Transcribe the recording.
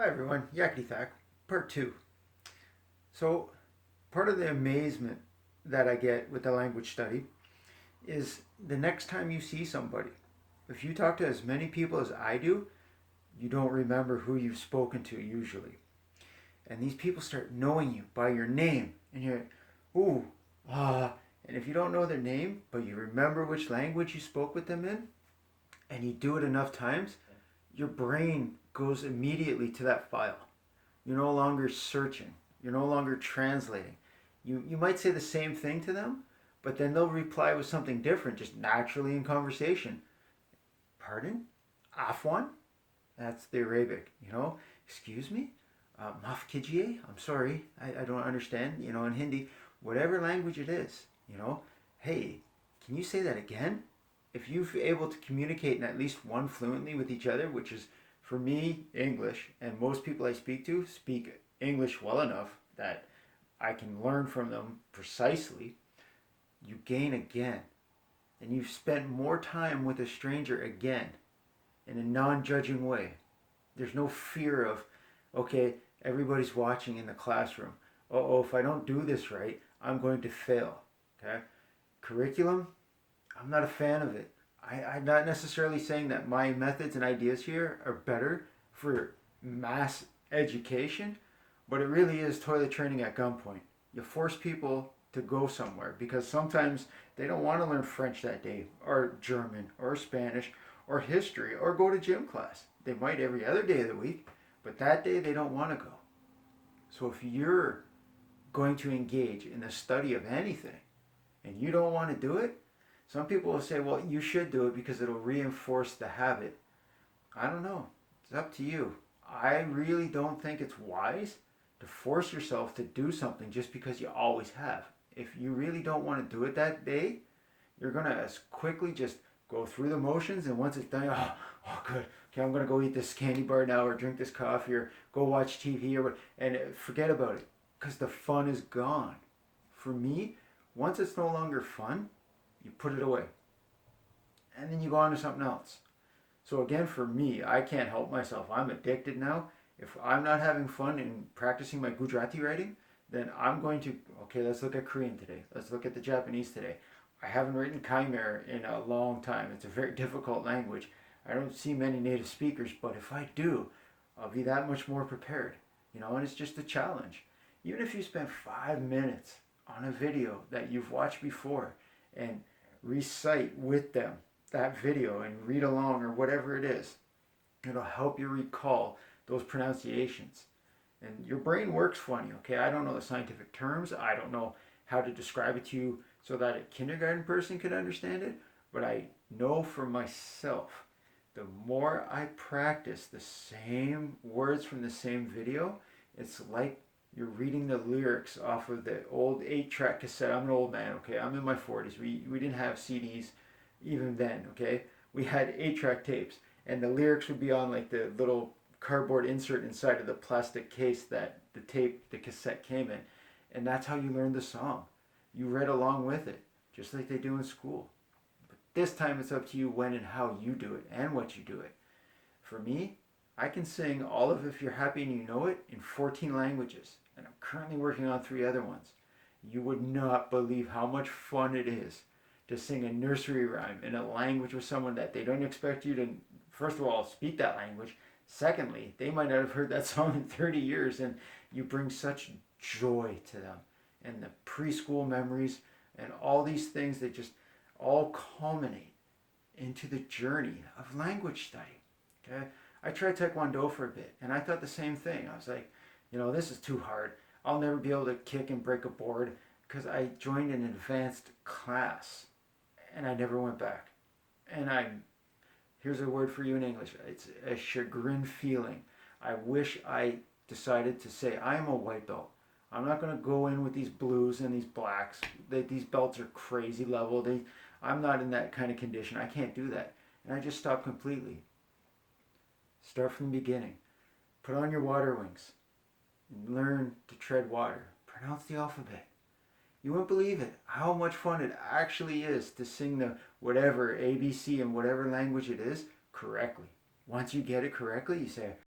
Hi everyone, Yakety Thak, part two. So, part of the amazement that I get with the language study is the next time you see somebody, if you talk to as many people as I do, you don't remember who you've spoken to usually. And these people start knowing you by your name, and you're, ooh, and if you don't know their name, but you remember which language you spoke with them in, and you do it enough times, your brain goes immediately to that file. You're no longer searching. You're no longer translating. You might say the same thing to them, but then they'll reply with something different, just naturally in conversation. Pardon? Afwan? That's the Arabic, Excuse me? Maaf kijiye? I'm sorry. I don't understand, in Hindi. Whatever language it is, Hey, can you say that again? If you're able to communicate in at least one fluently with each other, which is for me English, and most people I speak to speak English well enough that I can learn from them precisely, you gain again. And you've spent more time with a stranger again in a non judging way. There's no fear of, okay, everybody's watching in the classroom. Oh, if I don't do this right, I'm going to fail. Okay? Curriculum, I'm not a fan of it. I'm not necessarily saying that my methods and ideas here are better for mass education, but it really is toilet training at gunpoint. You force people to go somewhere because sometimes they don't want to learn French that day, or German, or Spanish, or history, or go to gym class. They might every other day of the week, but that day they don't want to go. So if you're going to engage in the study of anything and you don't want to do it, some people will say, well, you should do it because it'll reinforce the habit. I don't know. It's up to you. I really don't think it's wise to force yourself to do something just because you always have. If you really don't want to do it that day, you're going to as quickly just go through the motions, and once it's done, good. Okay, I'm going to go eat this candy bar now, or drink this coffee, or go watch TV, and forget about it because the fun is gone. For me, once it's no longer fun, you put it away. And then you go on to something else. So again, for me, I can't help myself. I'm addicted now. If I'm not having fun in practicing my Gujarati writing, then I'm going to, okay, let's look at Korean today. Let's look at the Japanese today. I haven't written Khmer in a long time. It's a very difficult language. I don't see many native speakers, but if I do, I'll be that much more prepared. And it's just a challenge. Even if you spend 5 minutes on a video that you've watched before and recite with them that video and read along or whatever it is. It'll help you recall those pronunciations. And your brain works funny, okay? I don't know the scientific terms. I don't know how to describe it to you so that a kindergarten person could understand it. But I know for myself, the more I practice the same words from the same video, it's like you're reading the lyrics off of the old 8-track cassette. I'm an old man, okay? I'm in my 40s. We didn't have CDs even then, okay? We had 8-track tapes, and the lyrics would be on like the little cardboard insert inside of the plastic case that the cassette came in. And that's how you learned the song. You read along with it, just like they do in school. But this time it's up to you when and how you do it and what you do it. For me, I can sing all of If You're Happy and You Know It in 14 languages, and I'm currently working on 3 other ones. You would not believe how much fun it is to sing a nursery rhyme in a language with someone that they don't expect you to, first of all, speak that language. Secondly, they might not have heard that song in 30 years, and you bring such joy to them. And the preschool memories and all these things that just all culminate into the journey of language study. Okay? I tried Taekwondo for a bit, and I thought the same thing. I was like, this is too hard. I'll never be able to kick and break a board because I joined an advanced class, and I never went back. And here's a word for you in English. It's a chagrin feeling. I wish I decided to say, I am a white belt. I'm not going to go in with these blues and these blacks. These belts are crazy level. I'm not in that kind of condition. I can't do that. And I just stopped completely. Start from the beginning. Put on your water wings. Learn to tread water. Pronounce the alphabet. You won't believe it, how much fun it actually is to sing the whatever ABC in whatever language it is correctly. Once you get it correctly, you say,